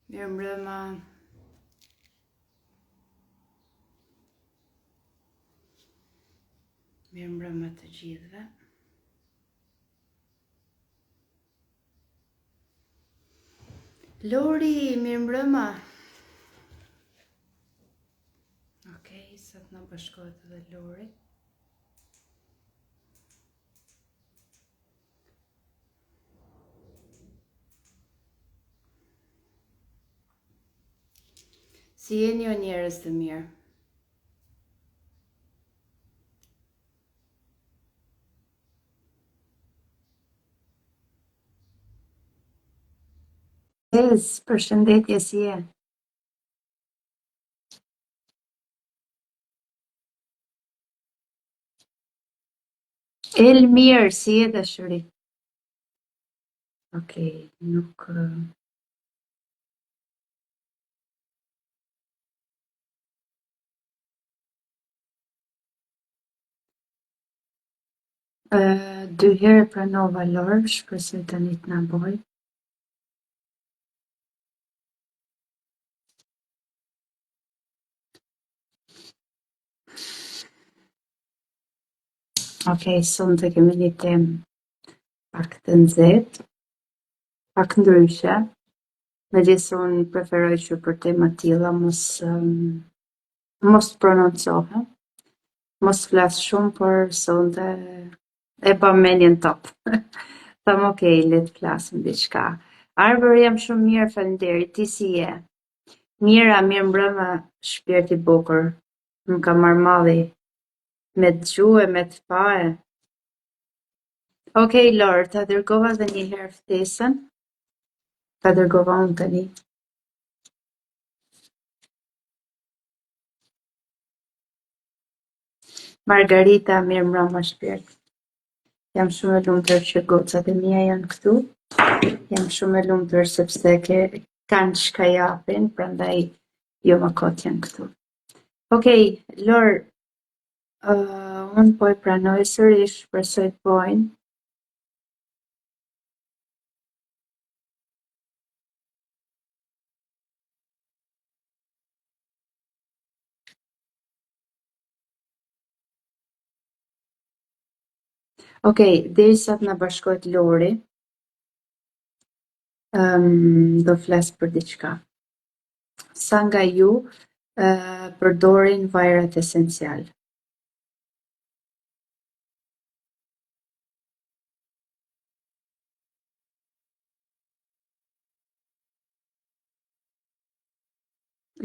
Mirëmbrëma. Mirëmbrëma të gjithëve. Lori, mirëmbrëma. Okej, sot na bashkohet edhe Lori. Si jeni o njerëz të mirë? Përshëndetje, si je? Elmir, si je dashuri? Okej, nuk... dy herë pranova Lor, shpresoj tani të na boj. Okej, sonte kemi një temë pak të nxehtë, pak ndryshe. Megjithëse unë preferoj që për tema tilla mos prononcohem, mos flas shumë, por sonte e pa mendjen top. Tham okej, le të flasim diçka. Arbër, jam shumë mirë, faleminderit. Ti si je? Mira, mirëmbrëma, shpirt i bukur. Më ka marrë malli me të dëgjue, me të pae. Okej, Lor, ta dërgova edhe një herë ftesën. Ta dërgova unë tani. Margarita, mirëmbrëma, shpirt. Jam shumë e lumtur që gocat e mia janë këtu. Jam shumë e lumtur sepse kanë çka japin, prandaj jo më kot janë këtu. Okej, Lor, unë po e pranoj sërish, shpresoj të bojnë. Okej, derisa të na bashkohet Lori, do flas për diçka. Sa nga ju përdorin vajrat esencial?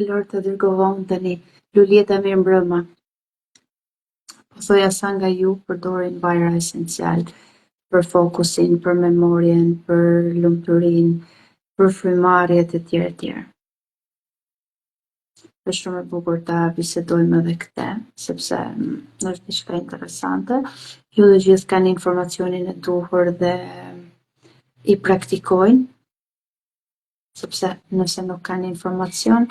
Lor, të dërgova unë tani. Lulieta, mirëmbrëma. Po thoja sa nga ju përdorin vajra esencial për fokusin, për memorien, për lumturinë, për frymarrjet e tjera e tjera. Është shumë e bukur ta bisedojmë edhe këtë, sepse është diçka interesante. Ju të gjithë kanë informacionin e duhur dhe i praktikojnë, sepse nëse nuk kanë informacion,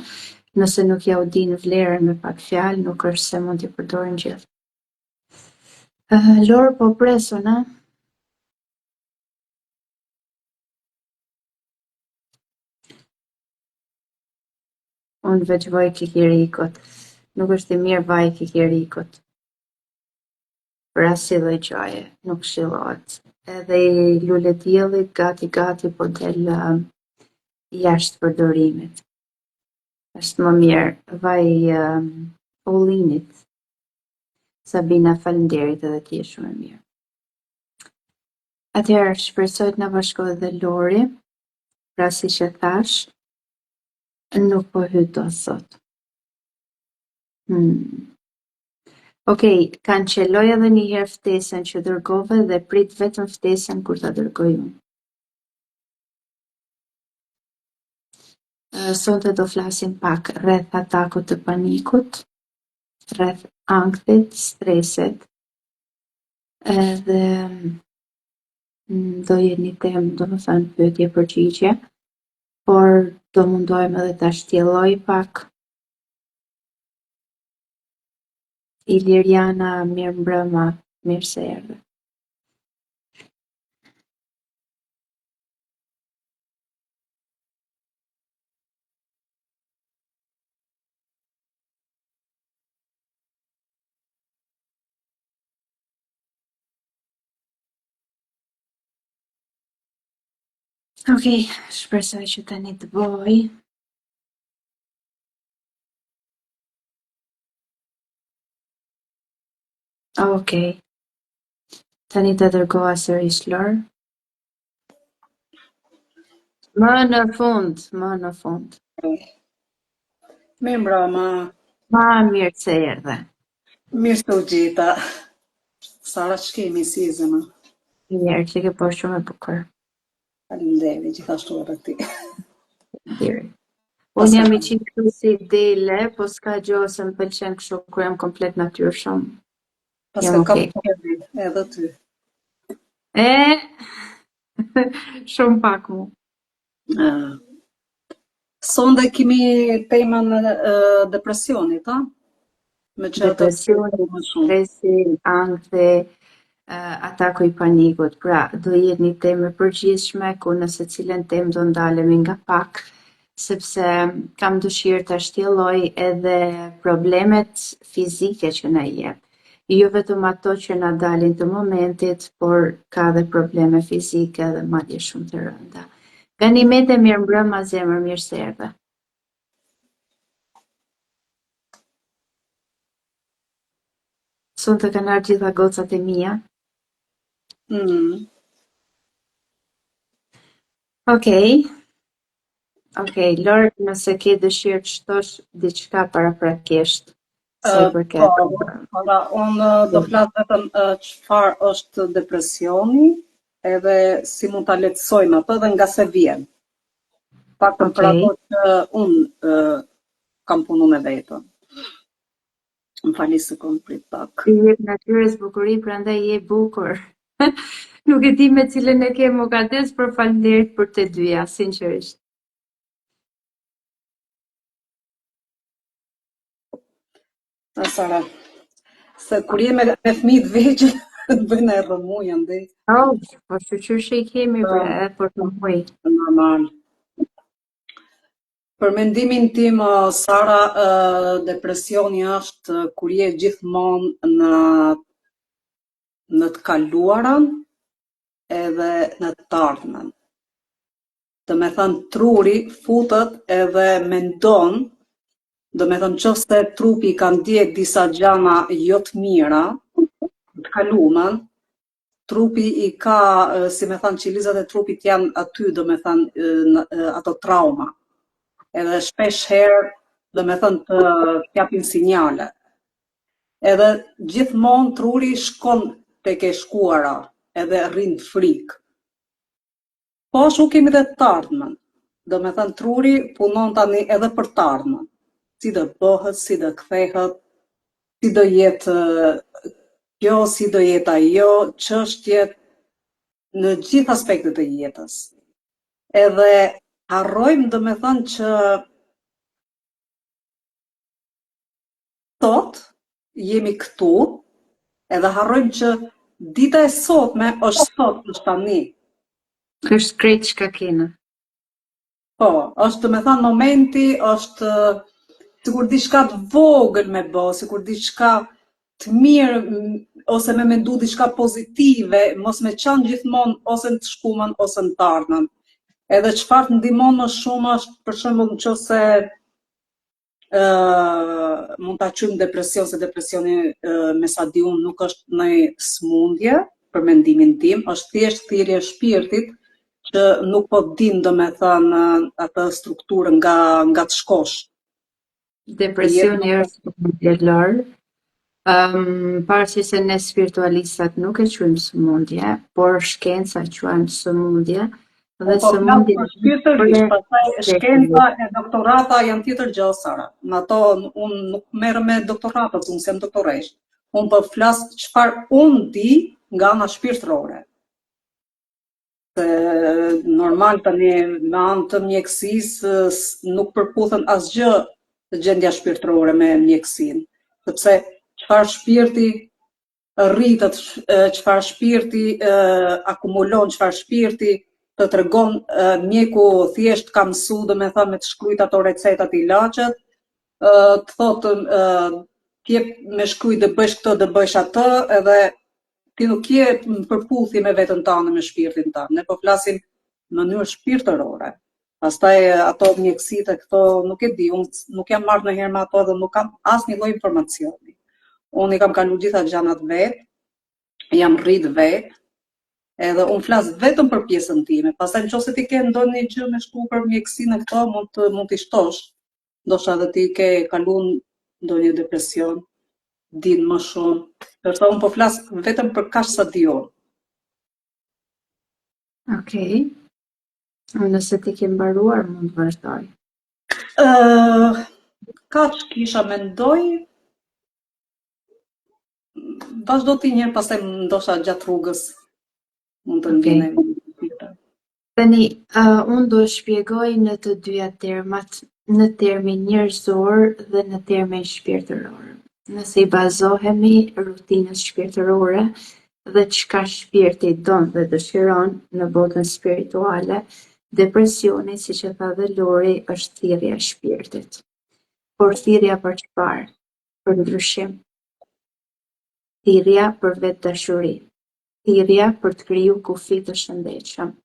nëse nuk ja u dinë vlerën me pak fjalë, nuk është se mund t'i përdorin gjithë. Lor, po presun, a? Unë veç vaj kikirikut. Nuk është i mirë vaj kikirikut. Për asnjë lloj gjaje, nuk këshillohet. Edhe i lule diellit gati po del jashtë përdorimit. Është më mirë vaj ullinit. Sabina, faleminderit, edhe ti je shumë e mirë. Atëherë, shpresoj të na bashkohet dhe Lori, pra siç e thash, nuk po hyj dot sot. Okej, kanceloj edhe një herë ftesën që dërgove dhe prit vetëm ftesën kur ta dërgoj unë. Sonte do flasim pak rreth atakut të panikut, rreth ankthit, stresit, edhe do jetë një temë, domethënë pyetje përgjigje, por do mundohem edhe ta shtjelloj pak. Iliriana, mirëmbrëma, mirë se erdhe. Okej, shpresoj që tani të bëj. Okej, tani të dërgoha sërish Lor. Më në fund. Me mbrëma, Ma mirë se erdhe. mirë të u gjeta. Sara që kemi si zëma. Mirë, që ke po shumë e bukur. Faleminderit gjithashtu edhe ti. Diri. Unë Pas jam i qitë si dele, po s'ka gjo se më pëlqen kështu kur jam komplet natyrshëm. Paska Jam kam okej. edhe ty. E, shumë pak mu. Ah. Sonde kemi temën depresionit, a? Me që të Depresioni, më shumë. stresi, ankthi, ataku i panikut. Pra, do jetë një temë e përgjithshme ku në secilën temë do ndalemi nga pak, sepse kam dëshirë të shtjelloj edhe problemet fizike që na jep. Jo vetëm ato që na dalin të momentit, por ka dhe probleme fizike dhe madje shumë të rënda. Ganimete, mirë mbrëma zemër, mirë se erdhe. Sonë të kanë ardhur gjitha gocat e mia. Okej, Lor, nëse ke dëshirë të shtosh diçka paraprakisht, sa i Po, përket. ora, unë do flas vetëm çfarë është depresioni, edhe si mund ta lehtësojmë atë dhe nga se vjen. Paktën për Okej, ato që unë kam punu me vetën. Më fali sekundë prit pak. ti je natyrës bukuri, prandaj je bukur. Nuk e di me cilën e ke mukades, por faleminderit për të dyja, sinqerisht. Sara, se kur je me fëmijë të vegjël, të bëjnë e rëmuj andej. Oh, po shqyqysh i kemi bre, por të muj. Normal. Për mendimin tim, Sara, depresioni është kur je gjithmonë në të kaluarën edhe në të ardhmen. Do me thënë truri futet edhe mendon, do me thënë qofse trupi ka ndjek disa gjana jo të mira, të kalumen, trupi i ka, si me thënë, qilizat e trupit janë aty, do me thënë, ato trauma. Edhe shpesh herë, do me thënë, të japin sinjale. Edhe gjithmonë truri shkon tek e shkuara, edhe rrin frikë. Po ashtu kemi dhe të ardhmen. Do me thënë truri punon tani edhe për të ardhmen. Si do bëhet, si do kthehet, si do jetë kjo, si do jetë ajo, çështjet në gjithë aspektet e jetës. Edhe harrojmë, do me thënë që sot jemi këtu, edhe harrojmë që dita e sotme është tani. Është krejt çka kena. Po, është me thënë momenti, është sikur diçka të vogël me bë, sikur diçka të mirë ose me mendu diçka pozitive, mos me qanë gjithmonë ose në të shkumen ose në të ardhmen. Edhe çfarë të ndihmon më shumë është për shembull nëse mund ta quajmë depresion, se depresioni me sa di unë nuk është ndonjë smundje, për mendimin tim, është thjesht thirrje e shpirtit që nuk po din, do me thënë, atë strukturën nga të shkosh. Depresioni është një Lor. Pavarësisht se ne spiritualistat nuk e quajmë sëmundje, por shkenca e quajmë sëmundje. Dhe sëmundje shpirtërisht, pastaj shkenca e doktorata janë tjetër gjë, Sara. Në ato unë nuk merrem me doktoratat, unë sem doktoresh. Unë po flas çfarë unë di nga ana shpirtërore. Se normal tani me anë të mjekësisë nuk përputhen asgjë gjendja shpirtërore me mjekësinë, sepse çfarë shpirti rritet, çfarë shpirti akumulon, çfarë shpirti të tregon mjeku thjesht ka mësu, do me thënë me të shkruajt ato recetat ilaçet, të thotë ti jep me shkruaj të bësh këtë, të bësh atë, edhe ti nuk je në përputhje me veten tënde, me shpirtin tënd. Ne po flasim në mënyrë shpirtërore. Pastaj ato mjekësitë e këto nuk e di, unë nuk jam marrë ndonjëherë me ato dhe nuk kam asnjë lloj informacioni. Unë i kam kalu gjitha gjanat vetë, jam rrit vetë, edhe unë flas vetëm për pjesën time. Pastaj nëse ti ke ndonjë gjë me shku për mjekësinë e këto, mund t'i shtosh. Ndoshta edhe ti ke kaluar ndonjë depresion, din më shumë. Përsa unë po flas vetëm për kaq sa di unë. Okej. Nëse ti ke mbaruar, mund të vazhdoj. Kaq kisha mendoj. Vazhdo ti një, pastaj ndoshta gjatë rrugës mund të Okej. ndjenej. Tani, unë do shpjegoj në të dyja termat, në termin njerëzor dhe në termin shpirtëror. Nëse i bazohemi rutinës shpirtërore dhe çka shpirti don dhe dëshiron në botën spirituale, depresioni, siç e tha dhe Lori, është thirrja e shpirtit. Por thirrja për çfarë? Për ndryshim. Thirrja për vetëdashuri. Thirrja për të kriju kufi të shëndetshëm.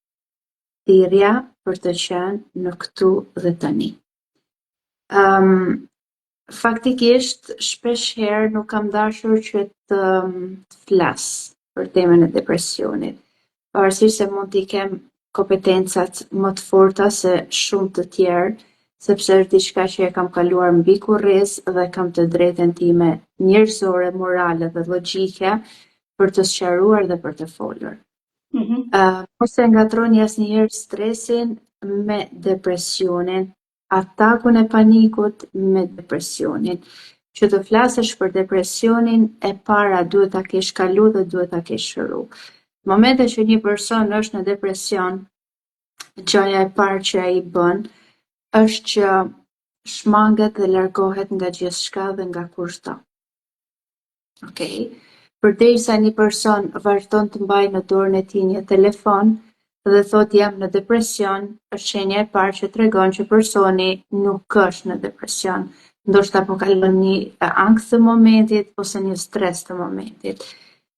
Thirrja për të qenë në këtu dhe tani. Faktikisht, shpesh herë nuk kam dashur që të flas për temën e depresionit. Pavarësisht se mund t'i kem kompetencat më të forta se shumë të tjerë, sepse është diçka që e kam kaluar mbi kurriz dhe kam të drejtën time njerëzore, morale dhe logjike për të sqaruar dhe për të folur. Mos e ngatroni asnjëherë stresin me depresionin, atakun e panikut me depresionin. Që të flasësh për depresionin, e para duhet ta kesh kalu dhe duhet ta kesh shëru. Në momente që një person është në depresion, gjëja e parë që ai bën është që shmanget dhe largohet nga gjithçka dhe nga kushdo. Okej? Përderisa një person vazhdon të mbajë në dorën e tij një telefon dhe thot jam në depresion, është shenja e parë që tregon që personi nuk është në depresion. Ndoshta po kalon një ankth të momentit ose një stres të momentit.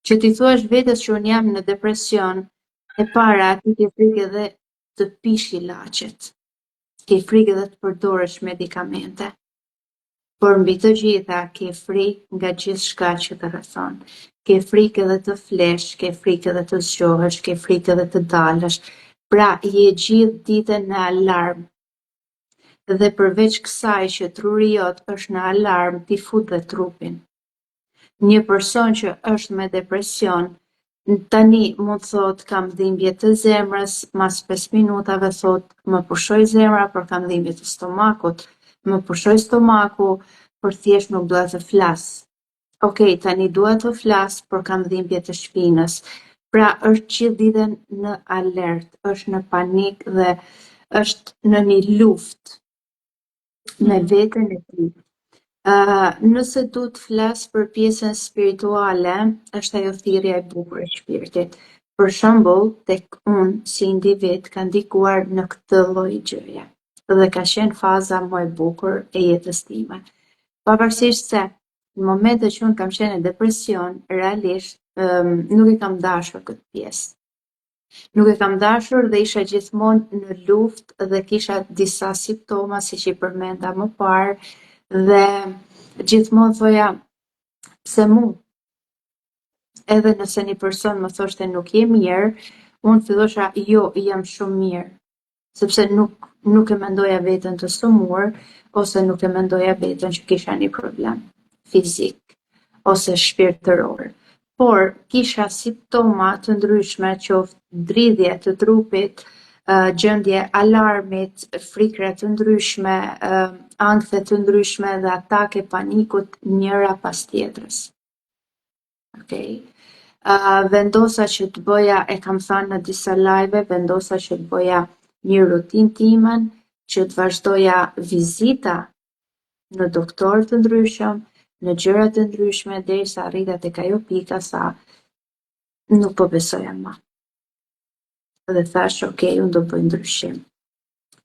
Që ti thuash vetes që unë jam në depresion, e para ti ke frikë edhe të pish ilaçet. Ke frikë edhe të përdorësh medikamente. Por mbi të gjitha ke frikë nga gjithçka që të rrethon. Ke frikë edhe të flesh, ke frikë edhe të zgjohesh, ke frikë edhe të dalësh. Pra, je gjithë ditën në alarm. Dhe përveç kësaj që truri jot është në alarm, ti fut dhe trupin. Një person që është me depresion, tani mund thot kam dhimbje të zemrës, mas 5 minutave thot më pushoj zemra, por kam dhimbje të stomakut, më pushoj stomaku, por thjesht nuk dua të flas. Okej, tani dua të flas, por kam dhimbje të shpinës. Pra është gjithë ditën në alert, është në panik dhe është në një luftë me veten e tij. Nëse du të flas për pjesën spirituale, është ajo thirrja e bukur e shpirtit. Për shembull, tek unë si individ ka ndikuar në këtë lloj gjëje dhe ka qenë faza më e bukur e jetës time. Pavarësisht se në momentet që unë kam qenë në depresion, realisht nuk e kam dashur këtë pjesë. Nuk e kam dashur dhe isha gjithmonë në luftë dhe kisha disa simptoma siç i përmenda më parë dhe gjithmonë thoja pse mu? Edhe nëse një person më thoshte nuk je mirë, unë fillosha jo, jam shumë mirë, sepse nuk e mendoja veten të sëmur ose nuk e mendoja veten që kisha një problem fizik ose shpirtëror. Por kisha simptoma të ndryshme, qoftë dridhje të trupit, gjendje alarmit, frikra të ndryshme, ankthe të ndryshme dhe atake panikut njëra pas tjetrës. Okej. Vendosa që të bëja, e kam thënë në disa live, vendosa që të bëja një rutinë timen, që të vazhdoja vizita në doktor të ndryshëm, në gjëra të ndryshme, derisa arrita tek ajo pika sa nuk po besoja më. Dhe thash, okay, unë do bëj ndryshim.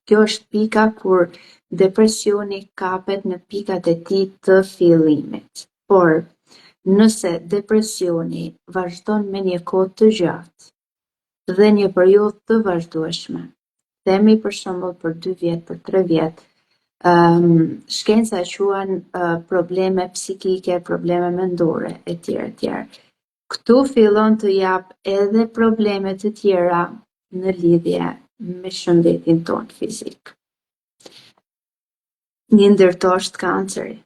Kjo është pika kur depresioni kapet në pikat e tij të fillimit. Por nëse depresioni vazhdon me një kohë të gjatë, dhe një periudhë të vazhdueshme. Themi për shembull për 2 vjet, për 3 vjet, shkenca e quan probleme psikike, probleme mendore, etj. etj. Këtu fillon të jap edhe probleme të tjera në lidhje me shëndetin tonë fizik. Një ndër to është kanceri.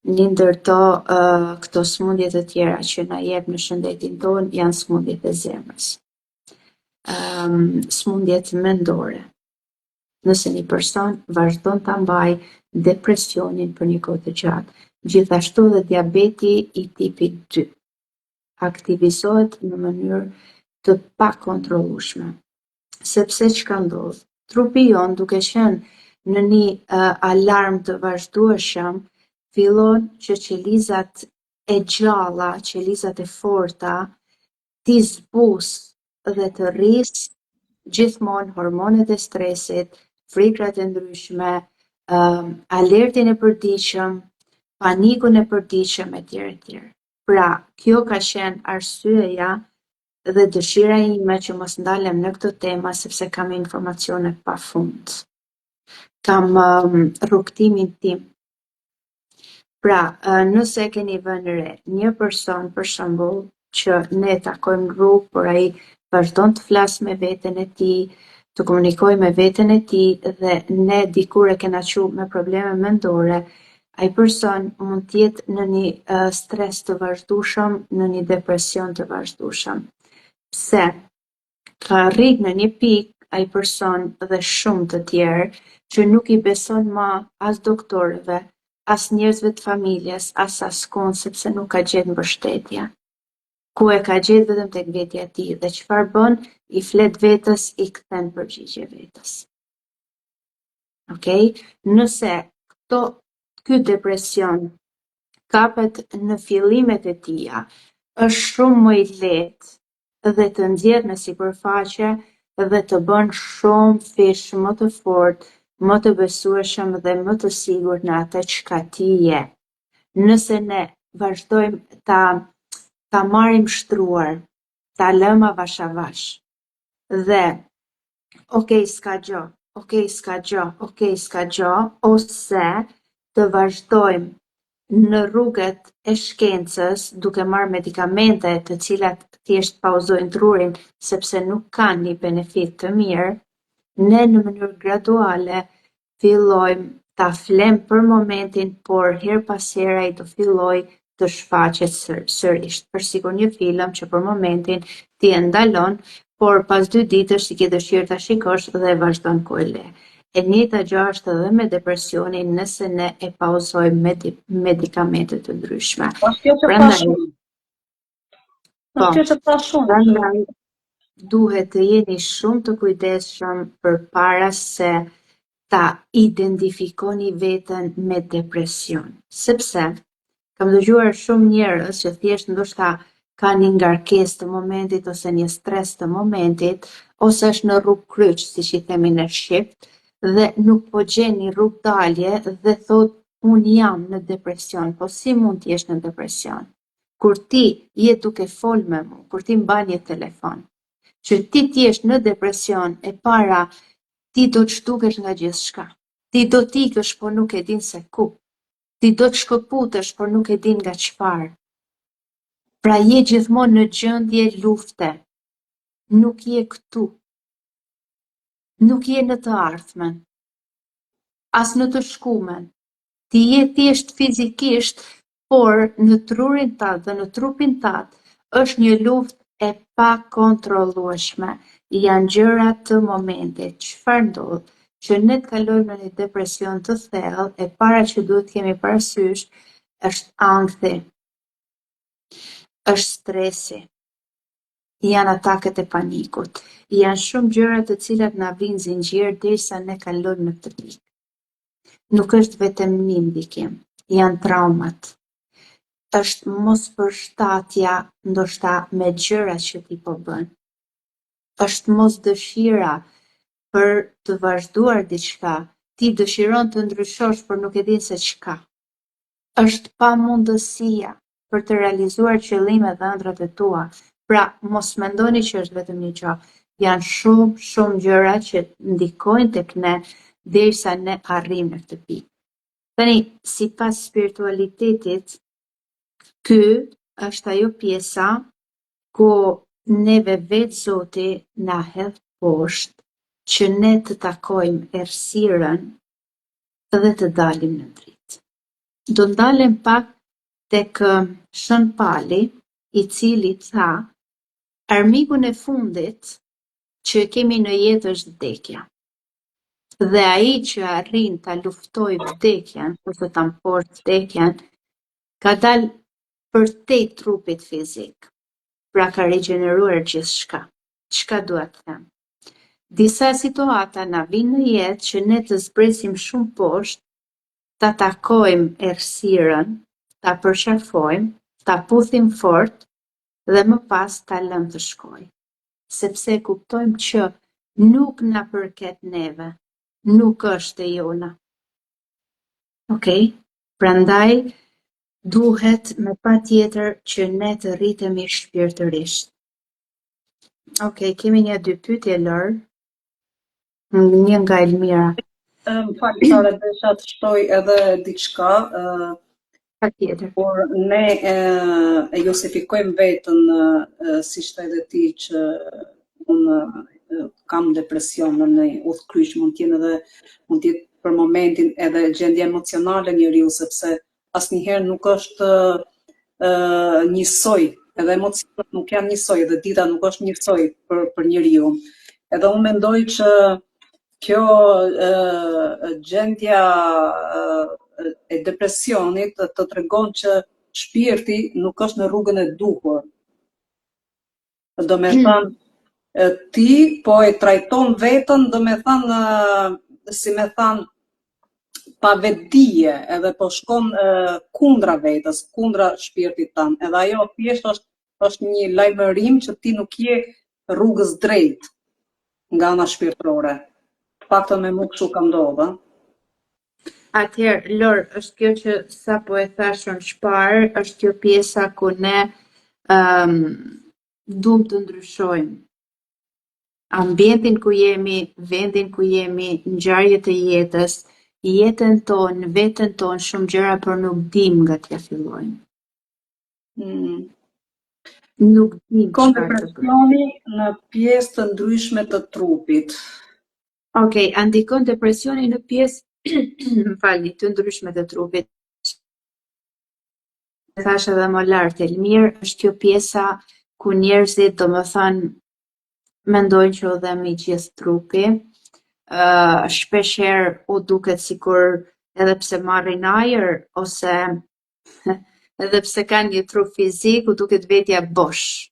Një ndër to këto smundje të tjera që na jep në shëndetin tonë janë smundjet e zemrës. Smundjet mendore. Nëse një person vazhdon ta mbaj depresionin për një kohë të gjatë, gjithashtu dhe diabeti i tipit 2 aktivizohet në mënyrë të pakontrollueshme. Sepse çka ndodh? Trupi jon duke qenë në një alarm të vazhdueshëm, fillon që qelizat e gjalla, qelizat e forta, t'i zbusë dhe të rrisë gjithmonë hormonet e stresit, frikrat e ndryshme, alertin e përditshëm, panikun e përditshëm etj. etj. Pra, kjo ka qenë arsyeja dhe dëshira ime që mos ndalem në këtë temë sepse kam informacione pafund. Kam rrugtimin tim. Pra, nëse keni vënë re, një person për shembull që ne takojmë në rrugë, por ai vazhdon të flasë me veten e tij, të komunikojë me veten e tij dhe ne dikur e kena qu me probleme mendore, ai person mund të jetë në një stres të vazhdueshëm, në një depresion të vazhdueshëm. Pse? Ka arrit në një pikë ai person dhe shumë të tjerë që nuk i beson më as doktorëve, as njerëzve të familjes, as askund sepse nuk ka gjetë mbështetje. Ku e ka gjetë vetëm tek vetja e tij dhe çfarë bën? I flet vetës, i kthen përgjigje vetës. Okej? Nëse ky depresion kapet në fillimet e tija, është shumë më i lehtë dhe të nxjerrë në sipërfaqe dhe të bën shumë fish më të fortë, më të besueshëm dhe më të sigurt në atë çka ti je. Nëse ne vazhdojmë ta marrim shtruar, ta lëm avash avash dhe okej s'ka gjë, s'ka gjë, ose të vazhdojmë në rrugët e shkencës duke marrë medikamente të cilat thjesht pauzojnë trurin sepse nuk kanë një benefit të mirë, ne në mënyrë graduale fillojmë ta flem për momentin, por her pas here ai do filloj të shfaqet sërish. Për sikur një film që për momentin ti e ndalon, por pas 2 ditësh ti ke dëshirë ta shikosh dhe vazhdon ku e le. E njëjta gjë është edhe me depresionin nëse ne e pauzojmë medikamente të ndryshme. Prandaj duhet të jeni shumë të kujdesshëm përpara se ta identifikoni veten me depresion. Sepse kam dëgjuar shumë njerëz që thjesht ndoshta ka një ngarkesë të momentit ose një stres të momentit, ose është në rrugë kryq, siç i themi në Shqip, dhe nuk po gjen një rrugë dalje dhe thot unë jam në depresion, po si mund t'jesh në depresion? Kur ti je duke fol me mu, kur ti mban një telefon, që ti t'jesh në depresion e para ti do të shtukesh nga gjithçka. Ti do t'ikësh por nuk e din se ku. Ti do të shkëputesh por nuk e din nga çfarë. Pra je gjithmonë në gjendje lufte. Nuk je këtu. Nuk je në të ardhmen. As në të shkumen. Ti je thjesht fizikisht, por në trurin tat dhe në trupin tat është një luftë e pakontrollueshme. Janë gjëra të momentit. Çfarë ndodh? Që ne të kalojmë në një depresion të thellë, e para që duhet kemi parasysh është ankthi, është stresi, janë ataket e panikut, janë shumë gjëra të cilat na vinë zinxhir derisa ne kalojmë në këtë pikë. Nuk është vetëm një ndikim, janë traumat. Është mos përshtatja ndoshta me gjërat që ti po bën. Është mos dëshira për të vazhduar diçka, ti dëshiron të ndryshosh por nuk e din se çka. Është pamundësia për të realizuar qëllimet dhe ëndrat e tua. Pra, mos mendoni që është vetëm një gjë. Janë shumë gjëra që ndikojnë tek ne derisa ne arrijmë në këtë pikë. Tani, sipas spiritualitetit, ky është ajo pjesa ku neve vetë Zoti na hedh poshtë që ne të takojmë errësirën dhe të dalim në dritë. Do ndalem pak tek Shën Pali, i cili tha, armikun e fundit që kemi në jetë është vdekja. Dhe ai që arrin ta luftoj vdekjen, ose ta mposhtë vdekjen, ka dalë përtej trupit fizik. Pra ka regjeneruar gjithçka. Çka dua të them? Disa situata na vinë në jetë që ne të zbresim shumë poshtë, ta takojmë errësirën, ta përqafojmë, ta puthim fort dhe më pas ta lëmë të shkojë. Sepse kuptojmë që nuk na përket neve, nuk është e jona. Okej? Prandaj duhet me patjetër që ne të rritemi shpirtërisht. Okej, kemi një dy pyetje Lor. Një nga Elmira. Më falë, Sara, desha të shtoj edhe diçka. Patjetër. Por ne e justifikojmë veten, si shtaj edhe ti, që unë kam depresion në një udhkryq, mund të jetë për momentin edhe gjendje emocionale njeriu, sepse asnjëherë nuk është njësoj, edhe emocionet nuk janë njësoj, edhe dita nuk është njësoj për njeriu. Edhe unë mendoj që kjo gjendja e depresionit të tregon që shpirti nuk është në rrugën e duhur. Do me thënë, ti po e trajton vetën, do me thënë, si me thënë, pa vetdije, edhe po shkon kundra vetës, kundra shpirtit tënd. Edhe ajo thjesht është një lajmërim që ti nuk je rrugës drejt nga ana shpirtërore. Paktën me mua kështu ka ndodhur. Atëherë, Lor, është kjo që sa po e thashën shparë, është kjo pjesa ku ne duam të ndryshojmë ambientin ku jemi, vendin ku jemi, ngjarjet e jetës, jetën tonë, veten tonë, shumë gjëra por nuk dim nga t'ja fillojmë. Nuk dim Kom depresioni në pjesë të ndryshme të trupit. Okej, ndikon depresioni në pjesë më falni, të ndryshme të trupit. Thash edhe më lart Elmir, është kjo pjesa ku njerëzit domethënë mendojnë që u dhem i gjithë trupi. Shpeshherë u duket sikur edhe pse marrin ajër ose edhe pse kanë një trup fizik, u duket vetja bosh.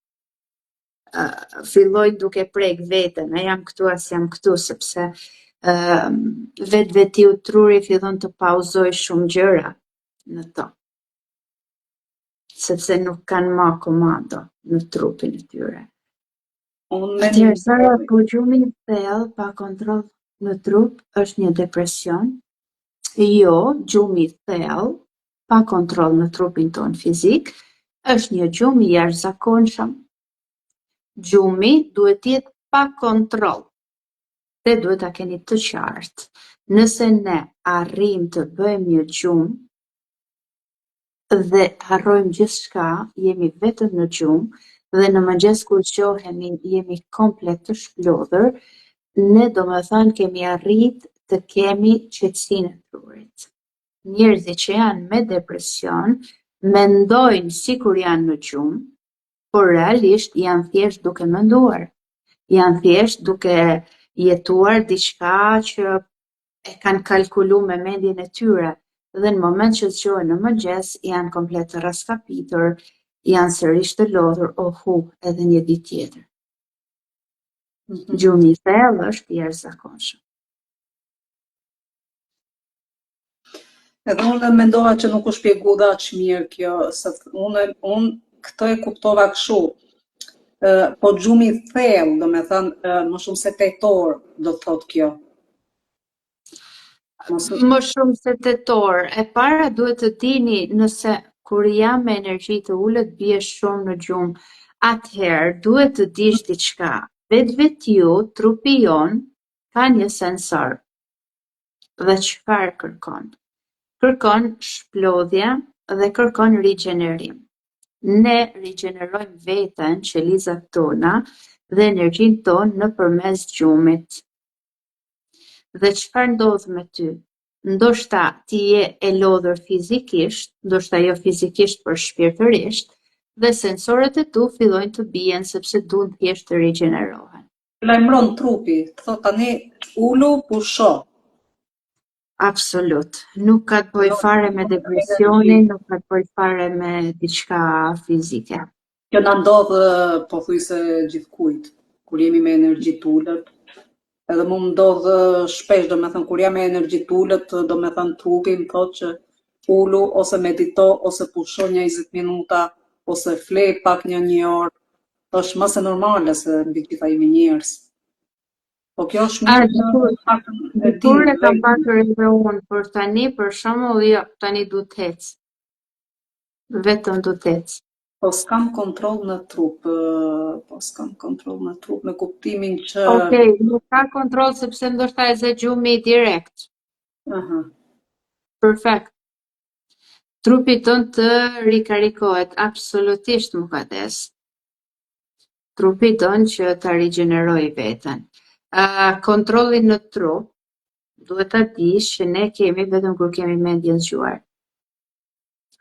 Fillojnë duke prek veten, a jam këtu as jam këtu, sepse vetiu truri fillon të pauzoj shumë gjëra në to. Sepse nuk kanë më komando në trupin e tyre. Atëherë, Sara, po gjumi i thellë pa kontroll në trup është një depresion. Jo, gjumi i thellë pa kontroll në trupin ton fizik është një gjum i jashtëzakonshëm. Gjumi duhet të jetë pa kontroll. Dhe duhet ta keni të qartë. Nëse ne arrijmë të bëjmë një gjum dhe harrojmë gjithçka, jemi vetëm në gjum dhe në mëngjes kur zgjohemi jemi komplet të shplodhur, ne domethënë kemi arrit të kemi qetësinë e trurit. Njerëzit që janë me depresion mendojnë sikur janë në gjum, por realisht janë thjesht duke menduar. Janë thjesht duke jetuar diçka që e kanë kalkulu me mendjen e tyre. Dhe në moment që zgjohen në mëngjes, janë komplet të raskapitur, janë sërish të lodhur, edhe një ditë tjetër. Gjumi i thellë është i jashtëzakonshëm. Edhe unë mendova që nuk u shpjegu dhe aq mirë kjo, se unë këtë e kuptova kështu. Po gjumi i thellë, do me thënë, më shumë se tetor, do thot kjo. Më shumë se tetor. E para duhet të dini nëse kur jam me energji të ulët bie shumë në gjumë. Atëherë duhet të dish diçka. Vetë ju, trupi jon, ka një sensor. Dhe çfarë kërkon? Kërkon shplodhje dhe kërkon rigjenerim. Ne rigjenerojmë veten, qelizat tona dhe energjinë tonë nëpërmes gjumit. Dhe çfarë ndodh me ty? Ndoshta ti je e lodhur fizikisht, ndoshta jo fizikisht por shpirtërisht, dhe sensorët e tu fillojnë të bien sepse duan thjesht të rigjenerohen. Lajmëron trupi, të thot tani ulu, pusho. Absolut. Nuk ka të bëjë fare me depresionin, nuk ka të bëjë fare me diçka fizike. Kjo na ndodh pothuajse gjithkujt, kur jemi me energji t'ulët. Edhe mu më ndodh shpesh, domethënë kur jam me energji t'ulët, domethënë trupi më thotë që ulu ose medito ose pusho 20 minuta ose fle pak një orë. Është më se normale se mbi gjitha jemi njerëz. Po kjo është mirë Dikur e kam pasur edhe unë, por tani për shembull jo, tani du të ec. Vetëm du të ec. Po s'kam kontroll në trup, me kuptimin që... Okej, nuk ka kontroll sepse ndoshta e zë gjumi direkt. Aha. Perfekt. Trupi ton të rikarikohet absolutisht mukades. Trupi ton që ta rigjeneroj veten. Kontrollin në trup duhet ta dish që ne kemi vetëm kur kemi mendjen zgjuar.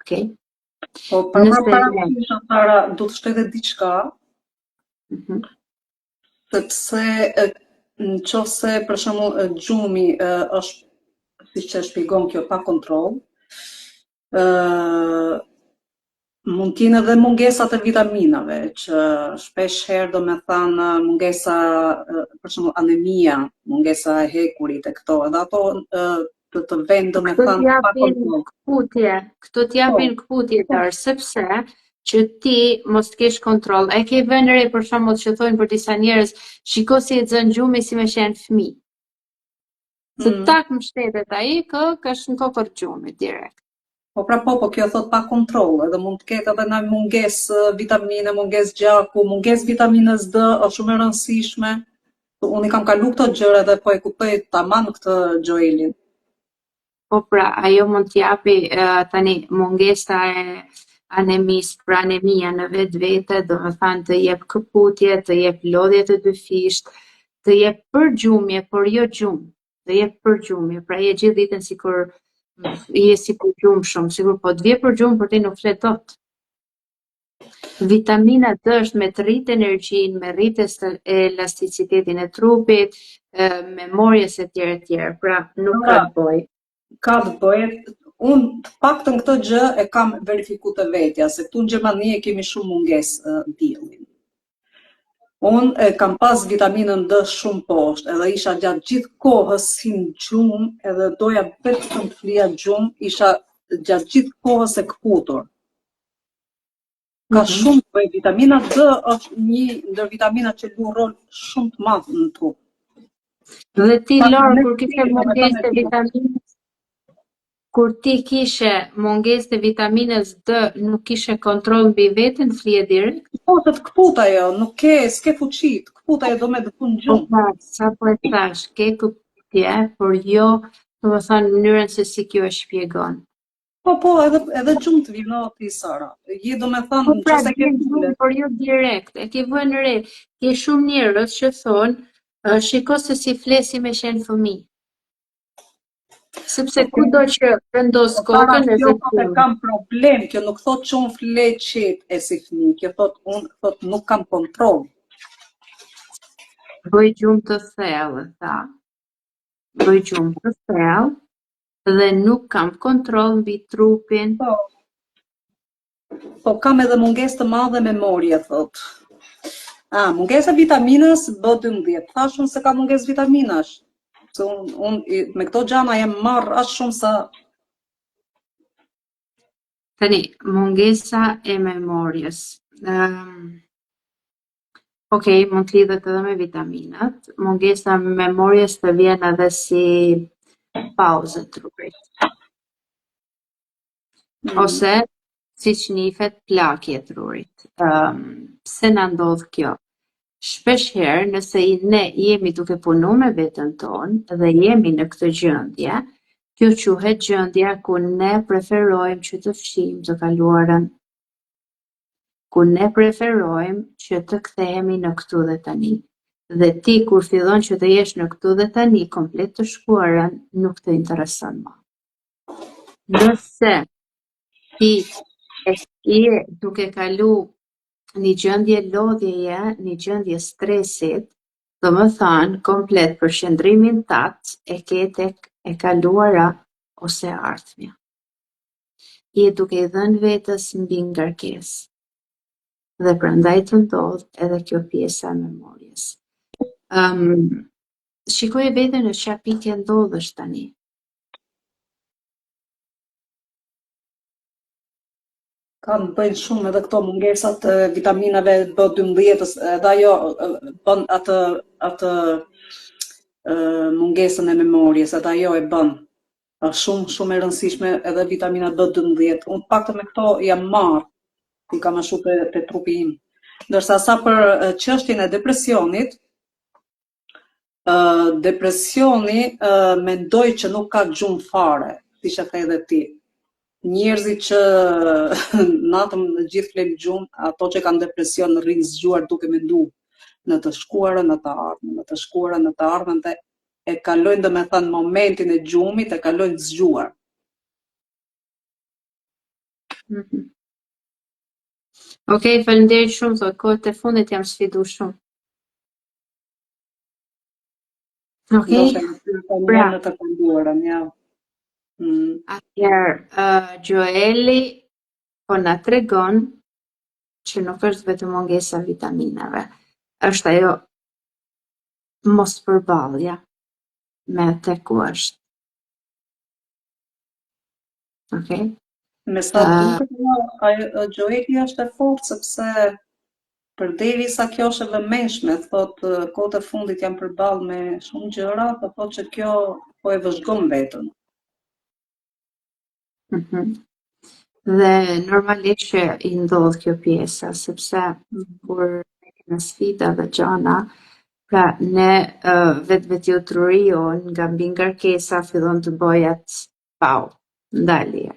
Okej? Po para du të shtetë diçka, sepse nëse për shembull gjumi është, siç e shpjegon kjo, pa kontroll, mund t'jenë edhe mungesat e vitaminave, që shpesh herë domethënë mungesa, për shembull anemia, mungesa e hekurit e këto, edhe ato të vend domethënë pa kontroll. Këto t'japin kputje tërë, sepse që ti mos t'kesh kontroll. E ke vënë re për shembull që thonë për disa njerëz, shiko si e zën gjumi si me qenë fëmijë. Se tak mbështetet ai, kësh në kokër gjumit direkt. Po pra po, kjo thot pa kontroll, edhe mund të ketë edhe në mungesë vitamine, mungesë gjaku, mungesë vitaminës D, është shumë e rëndësishme. Unë i kam kalu këto gjëra dhe po e kuptoj tamam këtë Gjoelin. Po pra, ajo mund t'japi tani mungesa e anemisë, pra anemia në vetvete, domethënë të jep këputje, të jep lodhje të dyfisht, të jep përgjumje, por jo gjumë, të jep përgjumje, pra je gjithë ditën sikur je si përgjumshëm, sikur po të vje përgjumë për ti nuk flet dot. Vitamina D është me të rritë energjinë, me rritë elasticitetin e trupit, memorjes e tjera, pra nuk ka të bëjë. Ka të bëjë, unë të paktën këtë gjë e kam verifikuar të vetja, se këtu në Gjermani e kemi shumë mungesë diellin. Unë kam pas vitaminën D shumë poshtë, edhe isha gjatë gjithë kohës si në gjumë, edhe doja vetëm të flija gjumë, isha gjatë gjithë kohës e këputur. Ka shumë të bëjë, vitamina D është një ndër vitaminat që luan rol shumë të madh në trup. Dhe ti Lor, kur kishe mungesë të vitaminës, kur ti kishe mungesë të vitaminës D, nuk kishe kontroll mbi veten, flije direkt? Po të këput ajo, nuk s'ke fuqi, të këput ajo do me të punë gjumë. Po sa po e thash, ke këputje, por jo, domethënë në mënyrën se si kjo e shpjegon. Po, edhe gjumë të vino ti Sara. Je domethënë nëse ke gjumë, por jo direkt. E ke vënë re, ke shumë njerëz që thonë, shiko se si flesi me qenë fëmijë. Sepse kudo që vendos kokën e zë kam problem, kjo nuk thot që unë fle qetë e si fëmijë, kjo thot nuk kam kontroll. Bëj gjumë të thellë, tha. Bëj gjumë të thellë dhe nuk kam kontroll mbi trupin. Po kam edhe mungesë të madhe memorie, thot. Mungesa vitaminës B12. Thashun se ka mungesë vitaminash. Se unë me këto gjana jem marrë ashtë shumë sa... Tani, mungesa e memorjes. Okej, mund të lidhet edhe me vitaminat. Mungesa e memorjes të vjen edhe si pauzë trupit. Ose siç njihet plaki i trurit. Pse na ndodh kjo? Shpesh herë, nëse ne jemi duke punu me veten tonë dhe jemi në këtë gjendje, kjo quhet gjendja ku ne preferojmë që të fshijmë të kaluarën, ku ne preferojmë që të kthehemi në këtu dhe tani. Dhe ti kur fillon që të jesh në këtu dhe tani komplet të shkuarën, nuk të intereson më. Nëse ti je duke kalu një gjendje lodhjeje, një gjendje stresit, do më thanë komplet përqendrimin tat e ke tek e kaluara ose ardhmja. Je duke I dhënë vetës mbi ngarkesë. Dhe prandaj të ndodh edhe kjo pjesa e memorjes. Shikoj veten në çfarë pikë ndodhesh tani. Kanë bëjnë shumë edhe këto mungesat e vitaminave B12, edhe ajo bën atë mungesën e memorjes, edhe ajo e bën. Është shumë e rëndësishme edhe vitamina B12. Unë paktën me këto jam marr, I kam ashu te trupi im. Ndërsa sa për çështjen e depresionit, depresioni mendoj që nuk ka gjumë fare, siç e the edhe ti. Njerëzit që natën në gjithë flet gjumë, ato që kanë depresion rrinë zgjuar duke mendu në të shkuarën, në të ardhmen, në të shkuarën, në të ardhmen dhe e kalojnë domethënë momentin e gjumit, e kalojnë zgjuar. Okej, faleminderit shumë, thot kohët e fundit jam sfidu shumë. Okej, Pra. Në të kaluarën, ja. Atëherë, Gjoeli po na tregon që nuk është vetëm mungesa e vitaminave, është ajo mos përballja me atë ku është. Okej? Me sa duket, Gjoeli është e fortë sepse përderisa kjo është e vëmendshme, thotë kohët e fundit jam përballë me shumë gjëra, po thotë që kjo po e vëzhgon veten. Dhe normalisht që I ndodh kjo pjesa, sepse kur në sfida dhe gjana, pra ne vetë trurion nga mbi ngarkesa fillon të bojat pau, ndalje.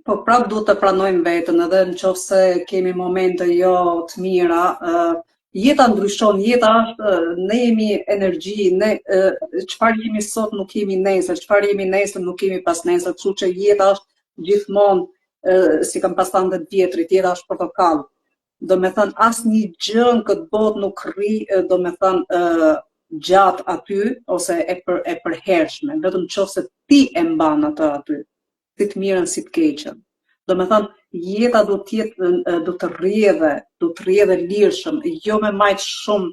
Po prap duhet të pranojmë veten, edhe nëse kemi momente jo të mira, jeta ndryshon, jeta është, ne jemi energji, ne çfarë jemi sot nuk jemi nesër, çfarë jemi nesër nuk jemi pas nesër, kështu që jeta është gjithmonë si kam pas thënë 10 vjetrit, jeta është portokall. Domethënë asnjë gjë në këtë botë nuk rri, domethënë gjatë aty ose e përhershme, vetëm nëse ti e mban atë aty, si të mirën si të keqen. Domethënë jeta do të rrjedhë lirshëm, jo me majt shumë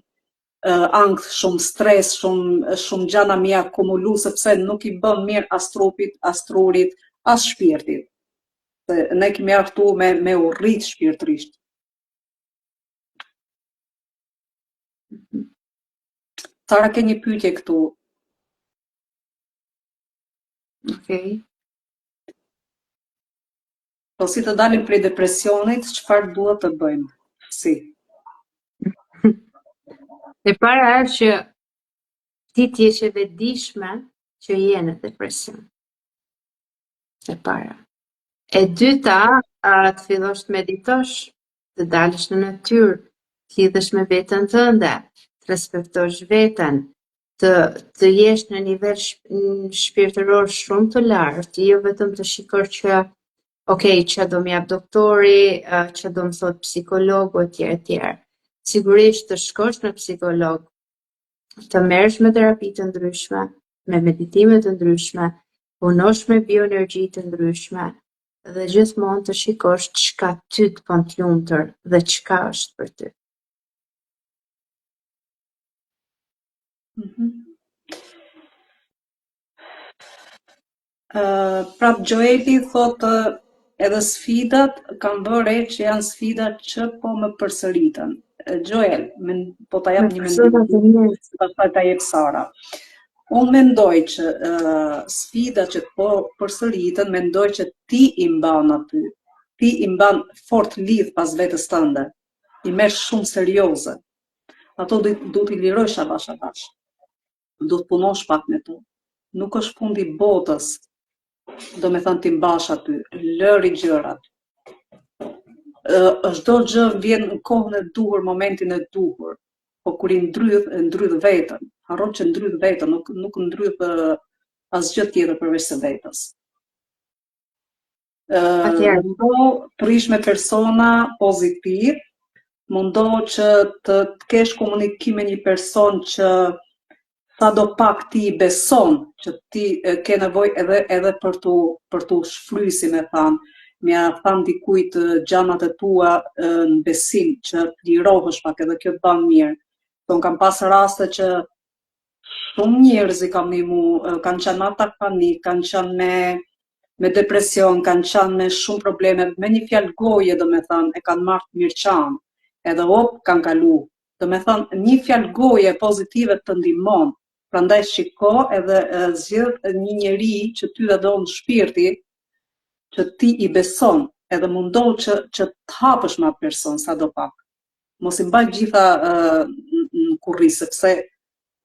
ankth, shumë stres, shumë gjana mi akumulu, sepse nuk I bën mirë as trupit, as trurit, as shpirtit. Se ne kemi ardhur këtu me u rrit shpirtërisht. Sara, ke një pyetje këtu. Okej. Po si të dalim prej depresionit, çfarë duhet të bëjmë? Si? E para është që ti t'jesh e vetëdijshme që je në depresion. E para. E dyta, të fillosh të meditosh, të dalësh në natyrë, të lidhesh me veten tënde, të respektosh veten, të jesh në nivel shpirtëror shumë të lartë, jo vetëm të shikosh që okej, që do më jap doktori, që do më thot psikologu etj. Sigurisht të shkosh në psikolog, të merresh me terapi të ndryshme, me meditime të ndryshme, punosh me bioenergji të ndryshme dhe gjithmonë të shikosh çka ty të bën të lumtur dhe çka është për ty. Prap Gjoeli thotë edhe sfidat kanë bërë që janë sfidat që po më përsëritën. Gjoel, po ta jap një mendim, pastaj ta jep Sara. Unë mendoj që sfida që po përsëritën, mendoj që ti i mban aty. Ti i mban fort lidh pas vetës tënde. I merr shumë serioze. Ato du t'i lirosh avash avash. Du të punosh pak me to. Nuk është fundi botës, do me thënë t'i mbash aty. Lëri gjërat. Çdo gjë vjen në kohën e duhur, momentin e duhur. Po kur i ndrydh veten, harron që ndrydh veten, nuk ndrydh asgjë tjetër përveç se vetës. Atëherë, Mundo të rish me persona pozitiv, mundo që të kesh komunikim me një person që sa do pak ti beson që ti ke nevojë edhe për tu shfryr, si me thanë, mja thanë dikujt gjanat e tua në besim që lirohesh pak, edhe kjo të ban mirë. Don kam pas raste që shumë njerëz i kam nimu, kanë qenë atak panik, kanë qenë me depresion, kanë qenë me shumë probleme, me një fjalë goje, do me thënë, e kanë marrë mirëqan, edhe kanë kalu. Do me thënë, një fjalë goje pozitive të ndihmon. Prandaj shiko edhe zgjidh një njeri që ty dhe do në shpirti, që ti i beson, edhe mundohu që të hapësh me atë person sa do pak. Mos i mbaj gjitha në kurri, sepse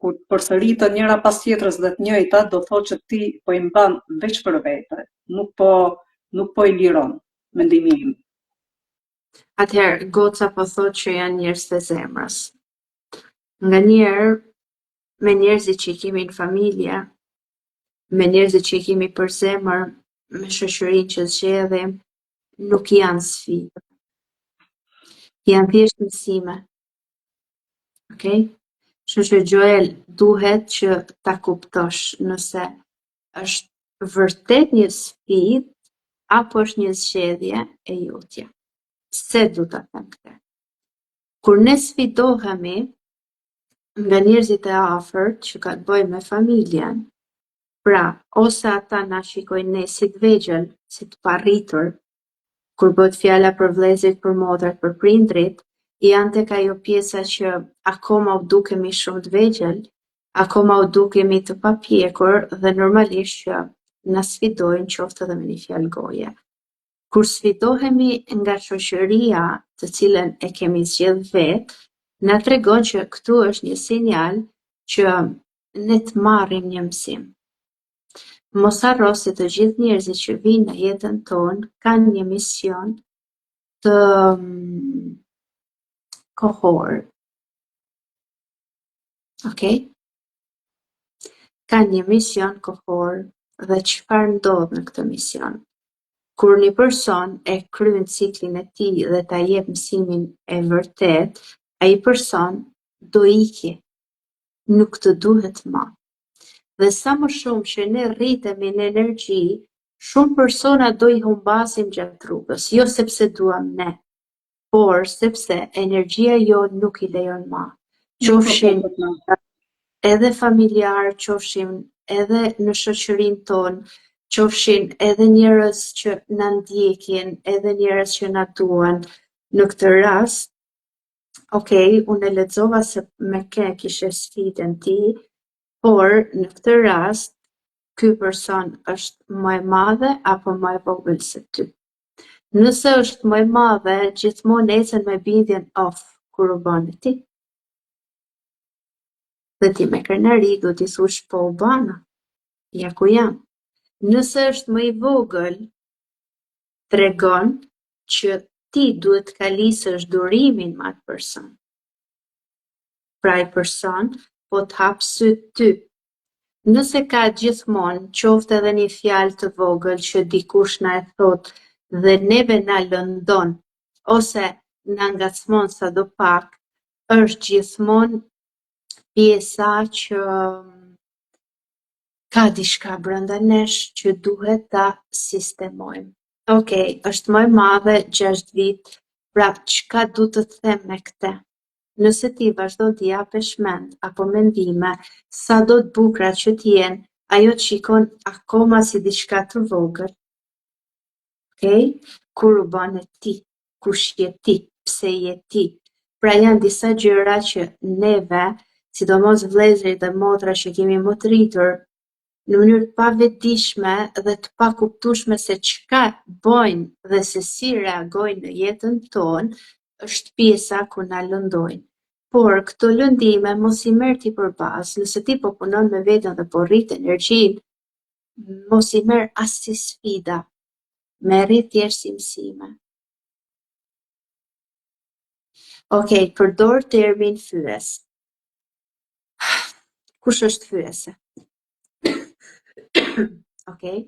kur përsëritën njëra pas tjetrës dhe të njëjta, do thotë që ti po i mban veç për vete, nuk po i liron, mendimi im. atëherë goca po thotë që janë njerëz të zemrës. Nganjëherë me njerëzit që i kemi në familje, me njerëzit që i kemi për zemër, me shoqërinë që zgjedhim, nuk janë sfidë. Janë thjesht mësime. Okej? Kështu që Joel, duhet që ta kuptosh nëse është vërtet një sfidë apo është një zgjedhje e jotja. Pse du ta them këtë? Kur ne sfidohemi nga njerëzit e afërt që ka të bëjë me familjen, pra, ose ata na shikojnë ne si të vegjël, si të parritur, kur bëhet fjala për vëllezërit, për motrat, për prindrit, janë tek ajo pjesa që akoma u dukemi shumë të vegjël, akoma u dukemi të papjekur dhe normalisht që na sfidojnë qoftë edhe me një fjalë goje. Kur sfidohemi nga shoqëria të cilën e kemi zgjedh vetë, na tregon që këtu është një sinjal që ne të marrim një mësim. Mos harro se të gjithë njerëzit që vinë në jetën tonë kanë një mision të kohor. Okej? Kanë një mision kohor dhe çfarë ndodh në këtë mision? Kur një person e kryen ciklin e tij dhe ta jep mësimin e vërtet, ai person do iki, nuk të duhet më. Dhe sa më shumë që ne rritemi në energji, shumë persona do i humbasim gjatë rrugës, jo sepse duam ne, por sepse energjia jonë nuk i lejon më. Qofshin edhe familjar, qofshin edhe në shoqërinë tonë, qofshin edhe njerëz që na ndjekin, edhe njerëz që na duan. Në këtë rast, unë e lexova se me ke kishe sfidën ti, por në këtë rast, ky person është më e madhe apo më e vogël se ty. Nëse është më e madhe, gjithmonë ecën me bindjen kur u bën ti. Dhe ti me krenari do t'i thush po u bana, ja ku jam. Nëse është më i vogël, tregon që ti duhet kalisësh durimin me atë person. Pra ai person po të hap syt ty. Nëse ka gjithmonë qoftë edhe një fjalë të vogël që dikush na e thot dhe neve na lëndon ose na ngacmon sadopak, është gjithmonë pjesa që ka diçka brenda nesh që duhet ta sistemojmë. Është më e madhe 6 vit, pra çka du të them me këtë? Nëse ti vazhdon t'i japesh mend apo mendime, sa do të bukura që t'jenë, ajo të shikon akoma si diçka të vogël. Kur u bën ti, kush je ti, pse je ti? Pra janë disa gjëra që neve sidomos vëllezërit dhe motra që kemi më të rritur, në mënyrë të pavetdijshme dhe të pakuptueshme se çka bojnë dhe se si reagojnë në jetën tonë, është pjesa ku na lëndojnë. Por këto lëndime mos i merr ti përbazë, nëse ti po punon me veten dhe po rrit energjinë, mos i merr as si sfida, merri thjesht si mësime. Okej, përdor termin fyes. Kush është fyese? Okej?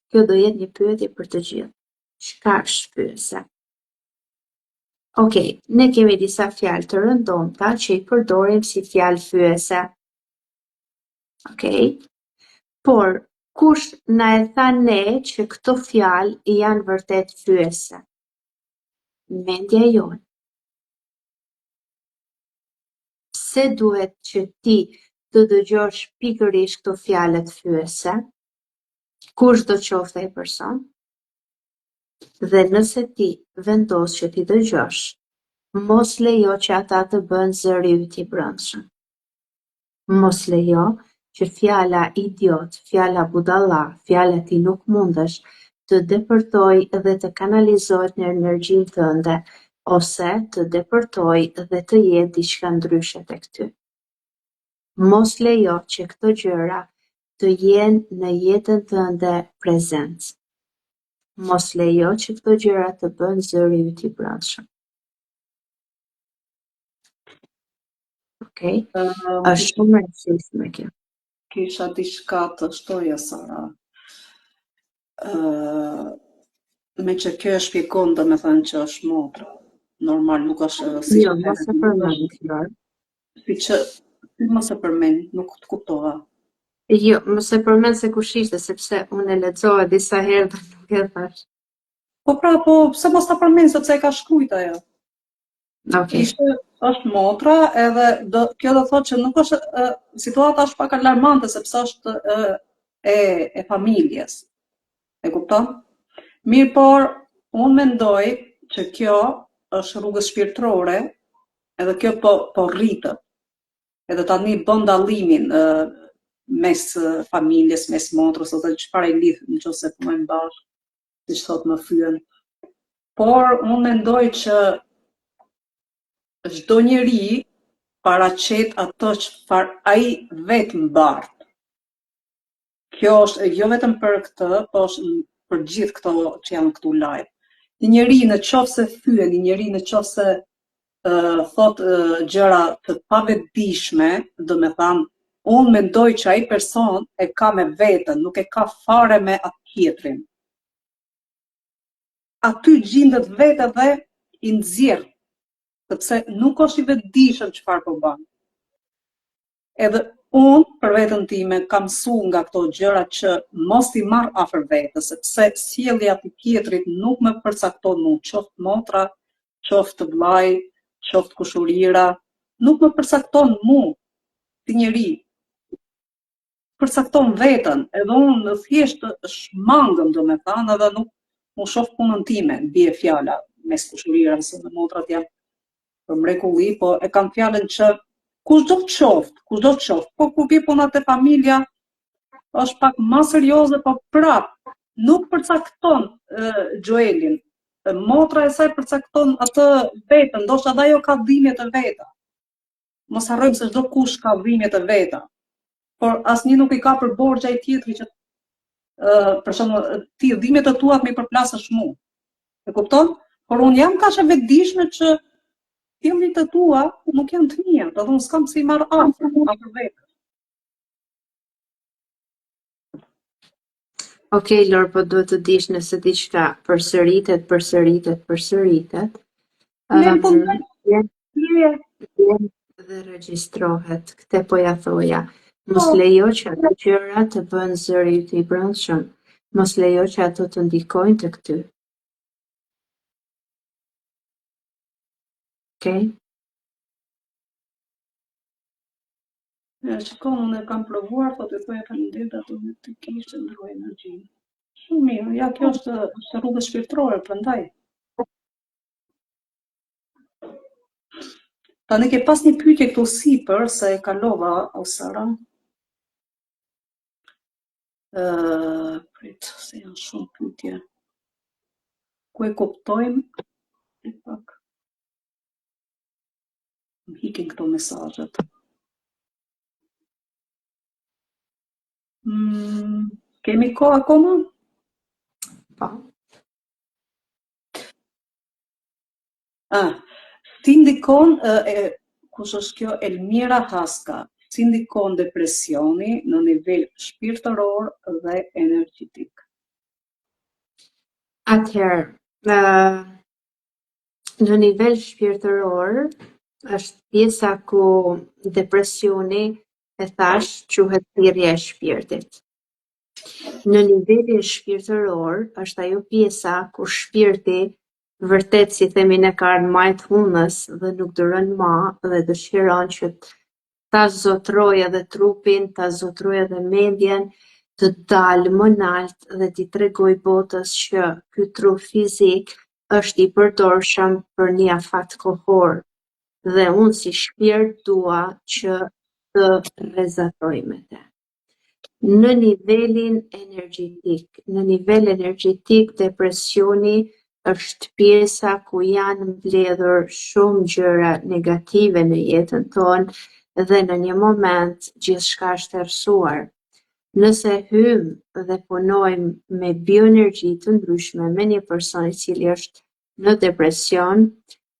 Kjo do jetë një pyetje për të gjithë. Çka është fyese? Okej, ne kemi disa fjalë të rëndomta që i përdorim si fjalë fyese. Okej? Por kush na e tha ne që këto fjalë janë vërtet fyese? Mendja jonë. Pse duhet që ti të dëgjosh pikërisht këto fjalët fyese? Kush do qofte ai person? Dhe nëse ti vendos që ti dëgjosh, mos lejo që ata të bënë zëri yt i brendshëm. Mos lejo që fjala idiot, fjala budalla, fjala ti nuk mundesh të depërtoj dhe të kanalizohet në energjinë tënde, ose të depërtoj dhe të jetë diçka ndryshe tek ty. Mos lejo që këto gjëra të jenë në jetën tënde prezent. Mos lejo që këto gjëra të bënë zëri yt i brendshëm. Okej? Është shumë e rëndësishme kjo. Kisha diçka të shtoja, Sara. Me që kjo e shpjegon domethënë që është motra. Normal nuk është si Jo, mos e përmend, Flor. Si që mos e përmend, nuk të kuptova. Jo, mos e përmend se kush ishte, sepse unë e lexova disa herë dhe nuk e thash. Po pra, po pse mos ta përmend sepse e ka shkruajt ajo. Okej. Ishte është motra edhe kjo do thotë që nuk është situata është pak alarmante sepse është e familjes. E kupton? Mirë, por unë mendoj që kjo është rrugës shpirtërore, edhe kjo po rritët. Edhe tani bën dallimin mes familjes, mes motrës, ose çfarë i lidh nëse punojnë bashkë, siç thotë më fyen. Por unë mendoj që çdo njeri paraqet ato çfarë ai vetë mbart. Kjo është jo vetëm për këtë, po është për gjithë këto që janë këtu live. Një njeri në qoftë se thyen, një njeri në qoftë se thot gjëra të pavetdijshme, do me thanë, unë mendoj që ai person e ka me veten, nuk e ka fare me atë tjetrin. Aty gjendet vetë dhe i nxjerr, sepse nuk është i vetëdijshëm çfarë po bën. Edhe unë për veten time kam mësuar nga këto gjëra që mos i marr afër vetes, sepse sjellja e tjetrit nuk më përcakton mua, qoftë motra, qoftë vllai, qoftë kushurira, nuk më përcakton mua si njeri. Përcakton veten, edhe unë thjesht shmangëm domethënë, edhe nuk shoh punën time, bie fjala mes kushurirës dhe motrat janë për mrekulli, po e kam fjalën që kushdo të qoftë, po kur bie puna te familja, është pak më serioze, po prap nuk përcakton Joelin. Motra e saj përcakton atë vetën, ndoshta edhe ajo ka dhimbje të veta. Mos harrojmë se çdo kush ka dhimbje të veta. Por asnjë nuk i ka për borxha i tjetrit që për shembull ti dhimbjet e tua më i përplasësh mua. E kupton? Por unë jam kaq e vetëdijshme që dhimbjet e tua nuk janë të mia, do të thonë s'kam si marr afër vetë. Okej, Lor, po duhet të dish nëse diçka përsëritet dhe regjistrohet. Këtë po ja thoja. Mos lejo që ato gjëra të bënë zëri yt i brendshëm. Mos lejo që ato të ndikojnë tek ty. Okej? Shikon, unë e kam provuar, po të thoja faleminderit ato të kishte ndroj energjinë. Shumë mirë, ja kjo është rrugë shpirtërore, prandaj. Tani ke pas një pyetje këtu sipër se e kalova ose ra. Prit, se janë shumë pyetje. Ku e kuptojmë? E pak. Më hikin këto mesazhet. Kemi kohë akoma? Po. Si ndikon, kush është kjo? Elmira Haska. Si ndikon depresioni në nivel shpirtëror dhe energjetik? Atëherë, në nivel shpirtëror, është pjesa ku depresioni, e thash, quhet thirrja e shpirtit. Në nivelin shpirtëror, është ajo pjesa ku shpirti vërtet, si themi ne, ka mindfulness dhe nuk duron më dhe dëshiron që ta zotroj edhe trupin, ta zotroj edhe mendjen, të dalë më nalt dhe t'i tregoj botës që ky trup fizik është i përdorshëm për një afat kohor dhe unë si shpirt dua që të rrezatoj me te. Në nivel energjetik, depresioni është pjesa ku janë mbledhur shumë gjëra negative në jetën tonë dhe në një moment gjithçka është errësuar. Nëse hymë dhe punojmë me bioenergji të ndryshme me një person i cili është në depresion,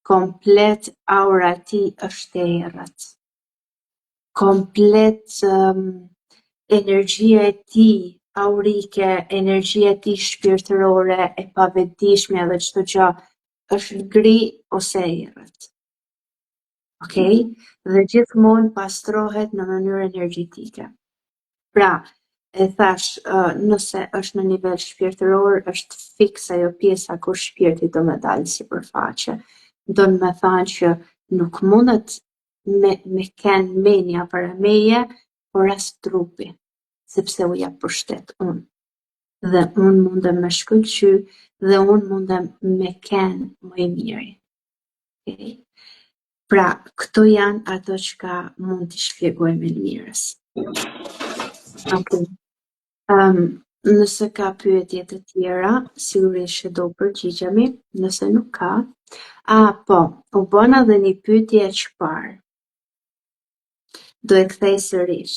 komplet aura e tij është e errët. Komplet energjia e tij aurike, energjia e tij shpirtërore, e pavetdijshme dhe çdo gjë është gri ose e errët. Okej? Dhe gjithmonë pastrohet në mënyrë energjetike. Pra, e thash, nëse është në nivel shpirtëror, është fiks ajo pjesa ku shpirti do me dalë sipërfaqe. Do me thënë që nuk mundet me kenë menja para meje, por as trupi, sepse u jap pushtet unë. Dhe unë mundem me shkëlqy dhe unë mundem me kenë më i miri. Okay? Pra, këto janë ato që mund t'i shpjegoj me Elmirës. Okay. Nëse ka pyetje të tjera, sigurisht që do përgjigjemi, nëse nuk ka. Po, u bëna dhe një pyetje e çfarë? Do e kthej sërish.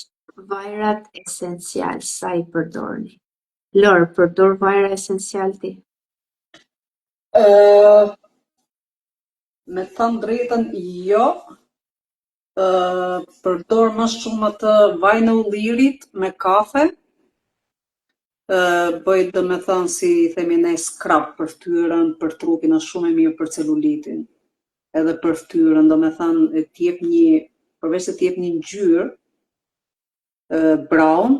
Vajrat esencial, sa i përdorni? Lor, përdor vajra esencial ti? Me thënë drejtën, jo. Përdor më shumë atë vaj në ullirit me kafe. Bëj do me thënë si themi ne scrub për fytyrën, për trupin, është shumë e mirë për celulitin. Edhe për fytyrën, do me thënë t'jep një, përveç se t'jep një ngjyrë brown,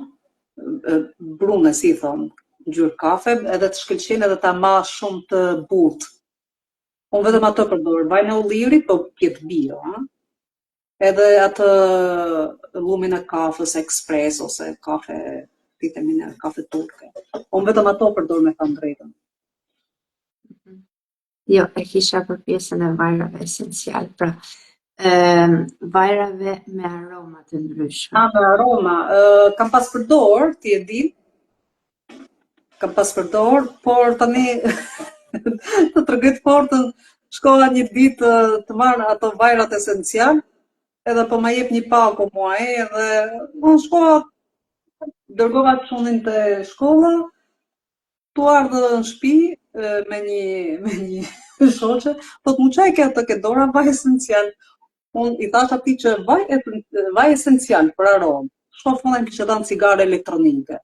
brune si thon, ngjyrë kafe, edhe të shkëlqen edhe ta ma shumë të butë. Unë vetëm ato përdor, vaj në ullirit, po pjet bio, edhe atë llumin e kafës ekspres ose kafe, kafe turke. Unë vetëm ato përdor me thënë drejtën. Jo, e kisha për pjesën e vajrave esencial, pra vajrave me aroma të ndryshme. Me aroma, kam pas përdor, ti e di, por tani të tregoj të fortën, shkova një ditë të marr ato vajrat esencial, edhe po ma jep një pako muaj, edhe unë shkova, dërgova të shunin të shkolla, tu ardhë në shtëpi me një shoqe, thot mu çaj ke atë, ke dora vaj esencial. Unë i thash atij që vaj esencial për aromë. Shko fundën kishte dhënë cigare elektronike.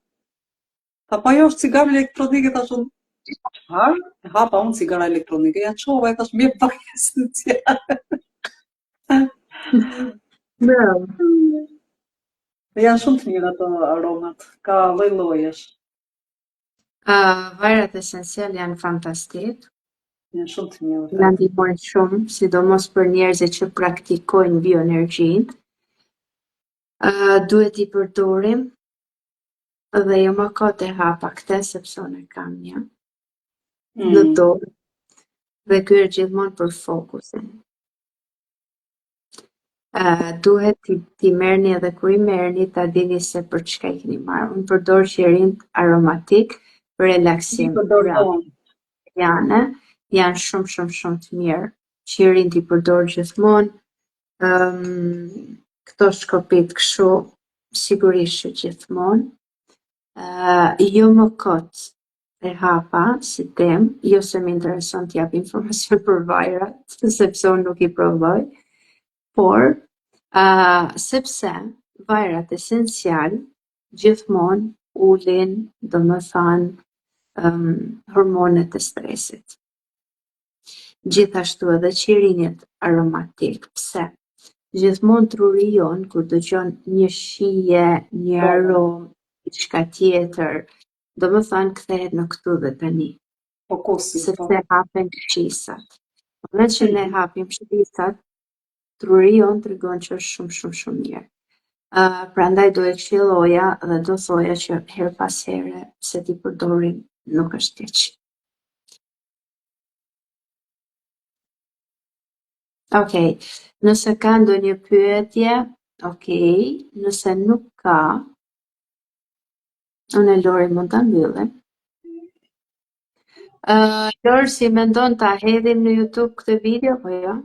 Tha po ajo është cigare elektronike, thash unë, çfarë? E hapa unë cigara elektronike, ja çova, e thash më jep vaj esencial. Bravo. Janë shumë të mirë ato aromat, ka lloj-llojesh. Vajrat esencial janë fantastik. Janë shumë të mirë. Na ndihmojnë shumë, sidomos për njerëzit që praktikojnë bioenergjinë. Duhet i përdorim dhe jo më kot e hapa këtë sepse unë kam një në dorë dhe ky është gjithmonë për fokusin. Duhet t'i merrni edhe kur i merrni ta dini se për çka i keni marrë. Unë përdor qerin aromatik për relaksim. Janë shumë të mirë. Qerin t'i përdor gjithmonë. Këto shkopit kështu sigurisht që gjithmonë. Jo më kot e hapa si tem, jo se më intereson t'jap informacion për vajrat, sepse unë nuk i provoj, por sepse vajrat esencial gjithmonë ulin, domethënë, hormonet e stresit. Gjithashtu edhe qirinjet aromatik. Pse? Gjithmonë truri jon kur dëgjon një shije, një aromë, diçka tjetër, domethënë kthehet në këtu dhe tani. Sepse hapen qisat. Në që ne hapim qisat, truri jon tregon që është shumë mirë. Prandaj do e këshilloja dhe do thoja që her pas here se t'i përdorim nuk është keq. Okej, nëse ka ndonjë pyetje, okej, nëse nuk ka, unë e Lori mund ta mbyllim. Lori, si mendon ta hedhim në YouTube këtë video, po jo?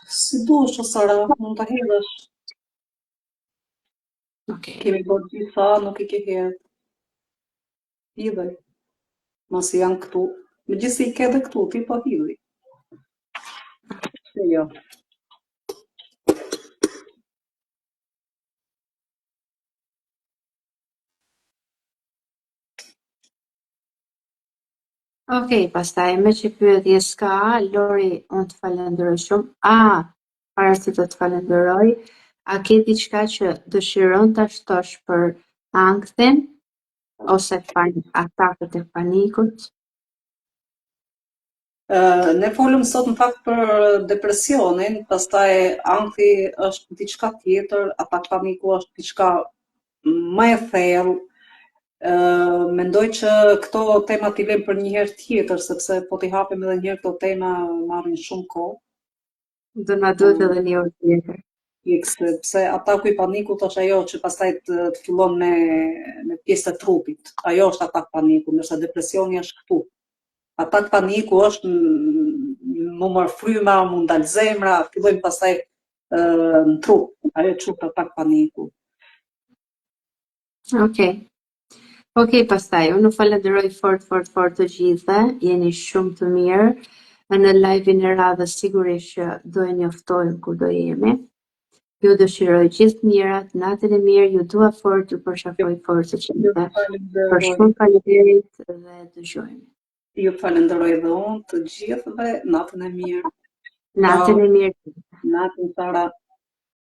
Si dush, o Sara, mund ta hedhësh. Okej. Kemi bërë gjitha, nuk i ke hedhë. Hidhej. Mos janë këtu. Megjithëse i ke edhe këtu, ti po hidhi. Se jo. Okej, pastaj me që pyetje s'ka, Lori, unë të falenderoj shumë. Para se të falenderoj, a ke diçka që dëshiron ta shtosh për ankthin ose atakët e panikut? Ne folëm sot në fakt për depresionin, pastaj ankthi është diçka tjetër, atak paniku është diçka më e thellë. Mendoj që këto tema t'i lëm për një herë tjetër, sepse po t'i hapim edhe një herë këto tema marrin shumë kohë. Do na duhet edhe një orë tjetër. Sepse ataku i panikut është ajo që pastaj të fillon me pjesë të trupit. Ajo është atak paniku, ndërsa depresioni është këtu. Atak paniku është më mor fryma, më ndal zemra, fillojnë pastaj në trup. Ajo quhet atak paniku. Okej, pastaj, unë falenderoj fort të gjithë, jeni shumë të mirë. Në live-in e radhës sigurisht që do e njoftojmë kur do jemi. Ju dëshiroj gjithë mirat, natën e mirë, ju dua fort, ju përshafoj fort të gjithë. Për shumë faleminderit dhe dëgjojmë. Ju falenderoj edhe unë të gjithëve, natën e mirë. Natën e mirë. Natën, Sara.